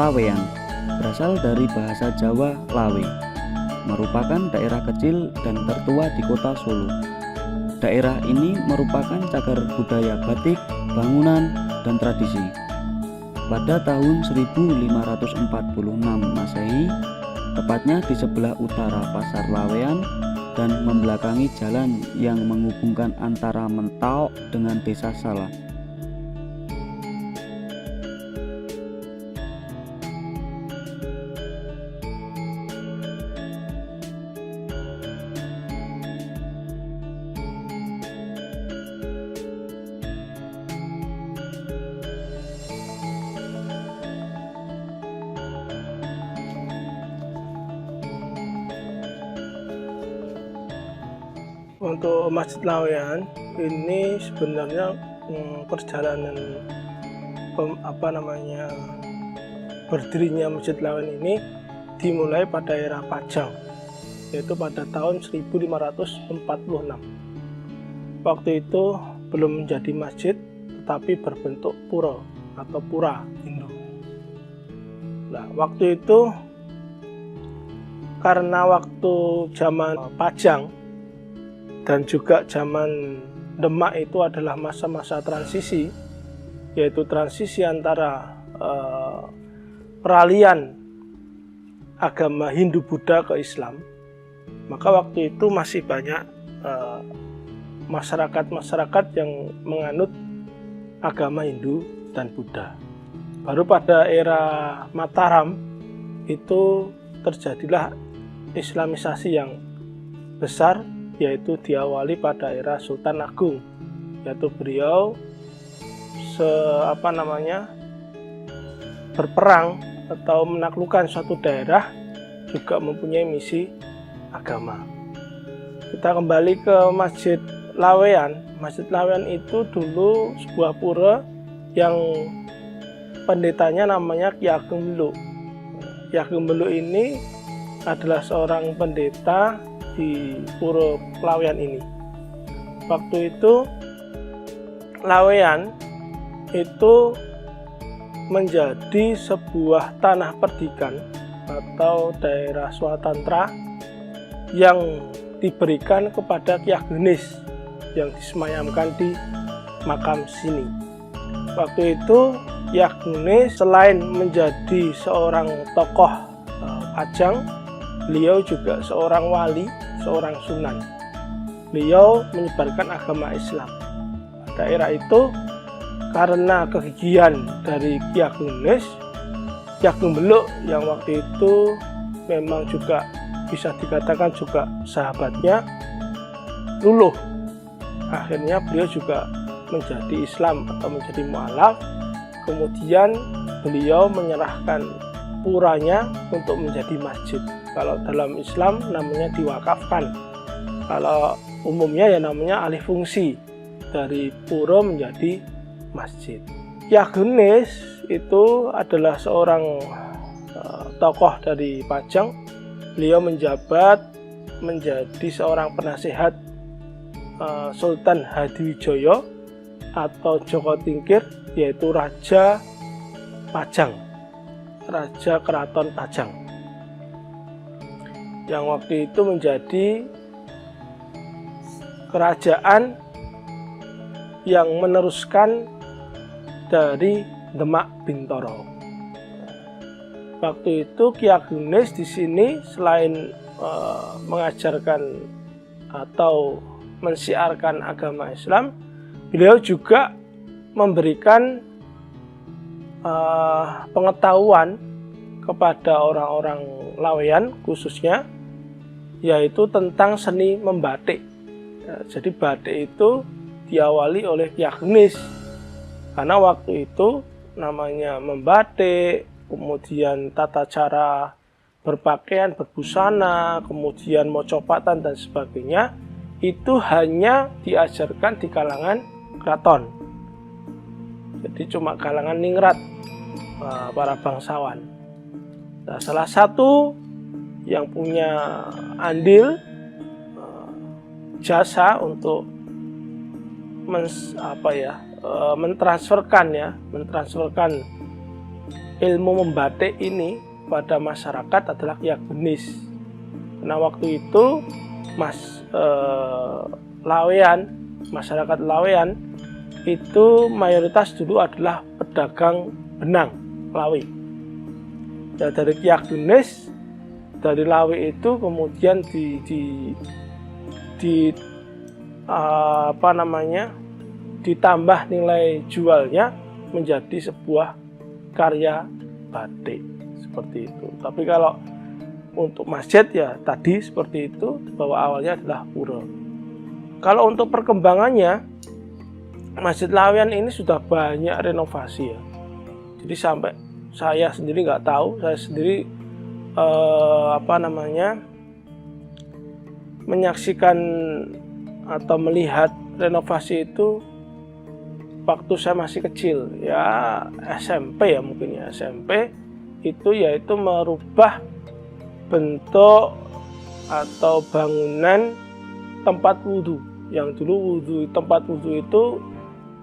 Laweyan berasal dari bahasa Jawa Lawe, merupakan daerah kecil dan tertua di kota Solo. Daerah ini merupakan cagar budaya batik, bangunan, dan tradisi. Pada tahun 1546 Masehi, tepatnya di sebelah utara Pasar Laweyan dan membelakangi jalan yang menghubungkan antara Mentau dengan Desa Salah. Untuk Masjid Laweyan ini sebenarnya perjalanan berdirinya Masjid Laweyan ini dimulai pada era Pajang, yaitu pada tahun 1546. Waktu itu belum menjadi masjid, tetapi berbentuk pura atau pura Hindu. Nah, waktu itu karena waktu zaman Pajang dan juga zaman Demak itu adalah masa-masa transisi, yaitu transisi antara peralihan agama Hindu-Buddha ke Islam. Maka waktu itu masih banyak masyarakat-masyarakat yang menganut agama Hindu dan Buddha. Baru pada era Mataram itu terjadilah Islamisasi yang besar, yaitu diawali pada era Sultan Agung, yaitu beliau berperang atau menaklukkan suatu daerah, juga mempunyai misi agama. Kita kembali ke Masjid Laweyan. Masjid Laweyan itu dulu sebuah pura yang pendetanya namanya Ki Ageng Mbeluk. Ki Ageng Mbeluk ini adalah seorang pendeta di Pura Laweyan ini. Waktu itu Laweyan itu menjadi sebuah tanah perdikan atau daerah swatantra yang diberikan kepada Ki Agengnis yang disemayamkan di makam sini. Waktu itu Ki Agengnis selain menjadi seorang tokoh Pajang, beliau juga seorang wali, seorang sunan. Beliau menyebarkan agama Islam. Pada era itu, karena kegigihan dari Ki Agengnis, Ki Ageng Mbeluk yang waktu itu memang juga bisa dikatakan juga sahabatnya, luluh. Akhirnya beliau juga menjadi Islam atau menjadi mu'alaf. Kemudian beliau menyerahkan puranya untuk menjadi masjid. Kalau dalam Islam namanya diwakafkan. Kalau umumnya ya namanya alih fungsi dari pura menjadi masjid. Ki Agengnis itu adalah seorang tokoh dari Pajang. Beliau menjabat menjadi seorang penasihat Sultan Hadiwijoyo atau Joko Tingkir, yaitu Raja Pajang, Raja Keraton Pajang, yang waktu itu menjadi kerajaan yang meneruskan dari Demak Bintoro. Waktu itu Ki Agengnis di sini selain mengajarkan atau mensiarkan agama Islam, beliau juga memberikan pengetahuan kepada orang-orang Laweyan khususnya, yaitu tentang seni membatik. Jadi batik itu diawali oleh Ki Agengnis, karena waktu itu namanya membatik, kemudian tata cara berpakaian, berbusana, kemudian mocopatan dan sebagainya, itu hanya diajarkan di kalangan keraton. Jadi cuma kalangan ningrat, para bangsawan. Nah, salah satu yang punya andil jasa untuk mentransferkan ilmu membatik ini pada masyarakat adalah Ki Ageng. Nah waktu itu masyarakat Lawean itu mayoritas dulu adalah pedagang benang Lawe. Ya, dari Ki Ageng dari Lawe itu kemudian ditambah nilai jualnya menjadi sebuah karya batik seperti itu. Tapi kalau untuk masjid ya tadi seperti itu, bahwa awalnya adalah pura. Kalau untuk perkembangannya, Masjid Lawean ini sudah banyak renovasi ya. Jadi sampai saya sendiri nggak tahu, saya sendiri menyaksikan atau melihat renovasi itu waktu saya masih kecil, ya SMP ya mungkin ya SMP itu, yaitu merubah bentuk atau bangunan tempat wudhu. Yang dulu tempat wudhu itu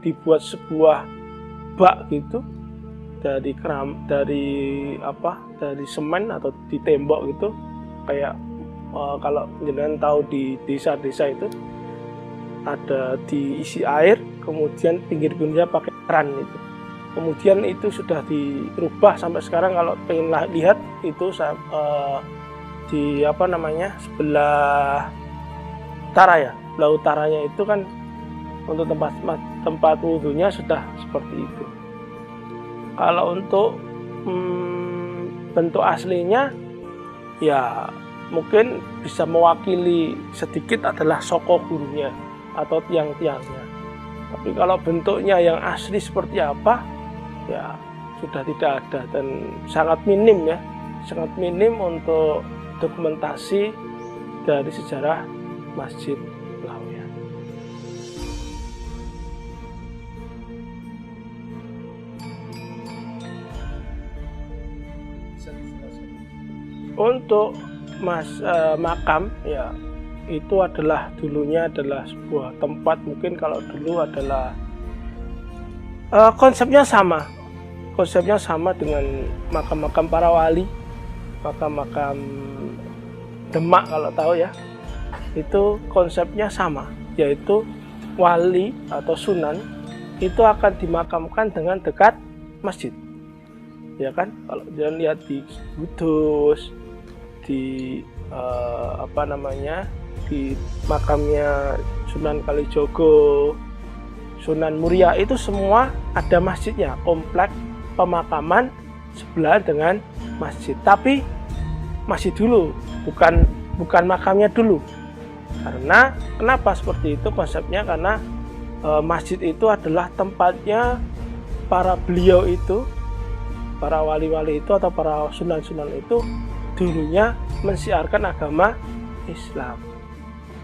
dibuat sebuah bak gitu dari semen atau di tembok gitu, kayak kalau jenengan tahu di desa-desa itu ada diisi air, kemudian pinggir-pinggirnya pakai keran itu. Kemudian itu sudah dirubah sampai sekarang. Kalau pengen lihat itu sebelah utara ya, sebelah utaranya itu kan untuk tempat wudhunya sudah seperti itu. Kalau untuk bentuk aslinya ya mungkin bisa mewakili sedikit adalah soko gurunya atau tiang-tiangnya. Tapi kalau bentuknya yang asli seperti apa ya sudah tidak ada, dan sangat minim ya, sangat minim untuk dokumentasi dari sejarah Masjid Lawean. Untuk makam ya itu adalah dulunya adalah sebuah tempat, mungkin kalau dulu adalah konsepnya sama dengan makam-makam para wali, makam-makam Demak kalau tahu ya, itu konsepnya sama, yaitu wali atau sunan itu akan dimakamkan dengan dekat masjid, ya kan? Kalau jangan lihat di Kudus, di di makamnya Sunan Kalijogo, Sunan Muria, itu semua ada masjidnya, komplek pemakaman sebelah dengan masjid. Tapi masih dulu, bukan makamnya dulu. Karena kenapa seperti itu konsepnya? Karena masjid itu adalah tempatnya para beliau itu, para wali-wali itu atau para sunan-sunan itu dulunya mensiarkan agama Islam.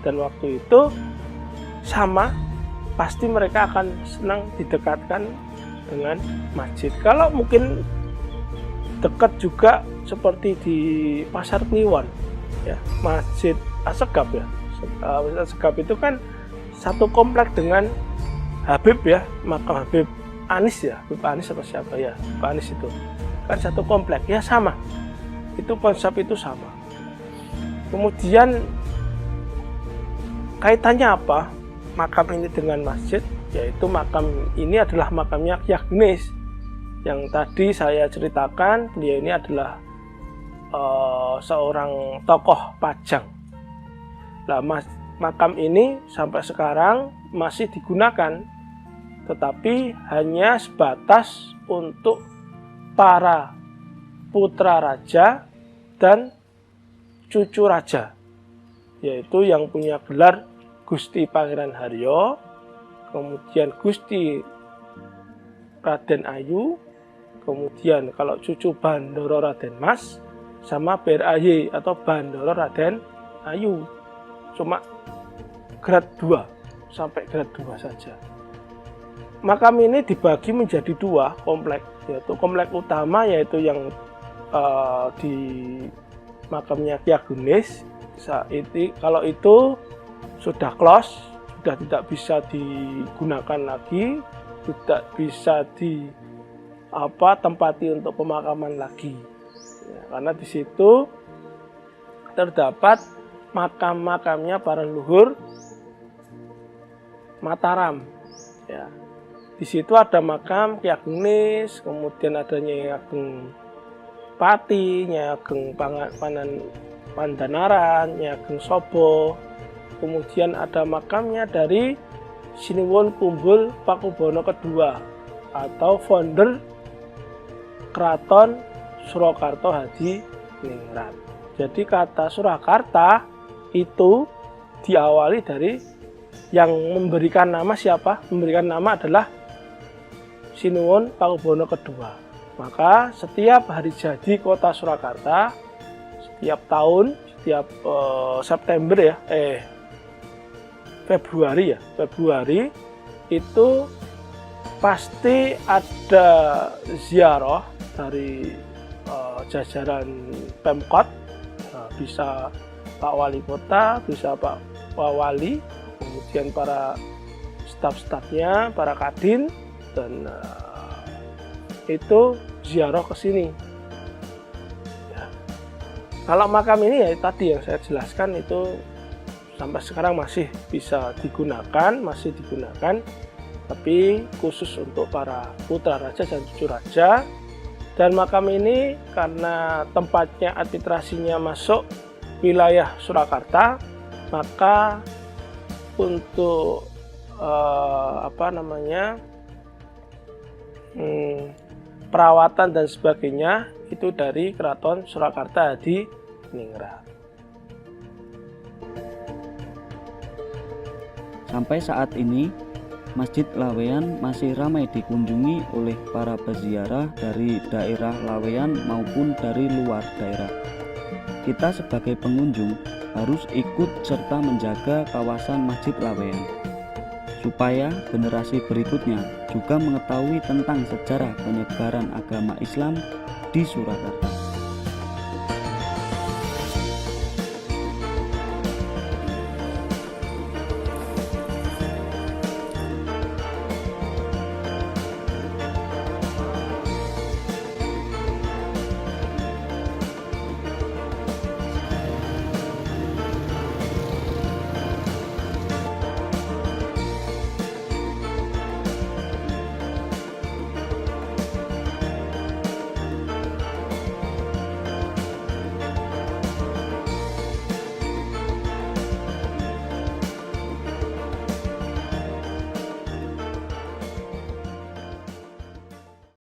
Dan waktu itu sama, pasti mereka akan senang didekatkan dengan masjid. Kalau mungkin dekat juga seperti di Pasar Kliwon ya, Masjid Assegaf ya. Masjid Assegaf itu kan satu komplek dengan Habib ya, makam Habib Anis ya, Habib Anis atau siapa ya, Habib Anis itu kan satu komplek ya, sama. Itu konsep itu sama. Kemudian kaitannya apa makam ini dengan masjid? Yaitu makam ini adalah makamnya Ki Ageng yang tadi saya ceritakan. Beliau ini adalah seorang tokoh Pajang. Nah, makam ini sampai sekarang masih digunakan, tetapi hanya sebatas untuk para putra raja dan cucu raja, yaitu yang punya gelar Gusti Pangeran Haryo, kemudian Gusti Raden Ayu, kemudian kalau cucu Bandara Raden Mas, sama BRAY atau Bandara Raden Ayu. Cuma grade 2 sampai grade 2 saja. Makam ini dibagi menjadi dua komplek, yaitu komplek utama yaitu yang di makamnya Ki Ageng. Kalau itu sudah close, sudah tidak bisa digunakan lagi, tidak bisa tempati untuk pemakaman lagi. Ya, karena di situ terdapat makam-makamnya para leluhur Mataram. Ya. Di situ ada makam Ki Ageng Nis, kemudian ada Nyai Ageng Pati, Nyai Ageng Pandanaran, Nyai Ageng Sobo. Kemudian ada makamnya dari Sinuwun Kumbul Pakubono II atau founder Keraton Surakarta Hadi Ningrat. Jadi kata Surakarta itu diawali dari yang memberikan nama siapa? Memberikan nama adalah Sinuwun Pakubono II. Maka setiap hari jadi kota Surakarta, setiap tahun, setiap Februari itu pasti ada ziarah dari jajaran Pemkot, bisa Pak Wali Kota, bisa Pak Wali, kemudian para staf-stafnya, para kadin, dan itu ziarah ke sini. Ya. Kalau makam ini ya tadi yang saya jelaskan itu sampai sekarang masih bisa digunakan, tapi khusus untuk para putra raja dan cucu raja. Dan makam ini karena tempatnya administrasinya masuk wilayah Surakarta, maka untuk perawatan dan sebagainya itu dari Keraton Surakarta Hadi Ningrat. Sampai saat ini, Masjid Laweyan masih ramai dikunjungi oleh para peziarah dari daerah Laweyan maupun dari luar daerah. Kita sebagai pengunjung harus ikut serta menjaga kawasan Masjid Laweyan, supaya generasi berikutnya juga mengetahui tentang sejarah penyebaran agama Islam di Surakarta.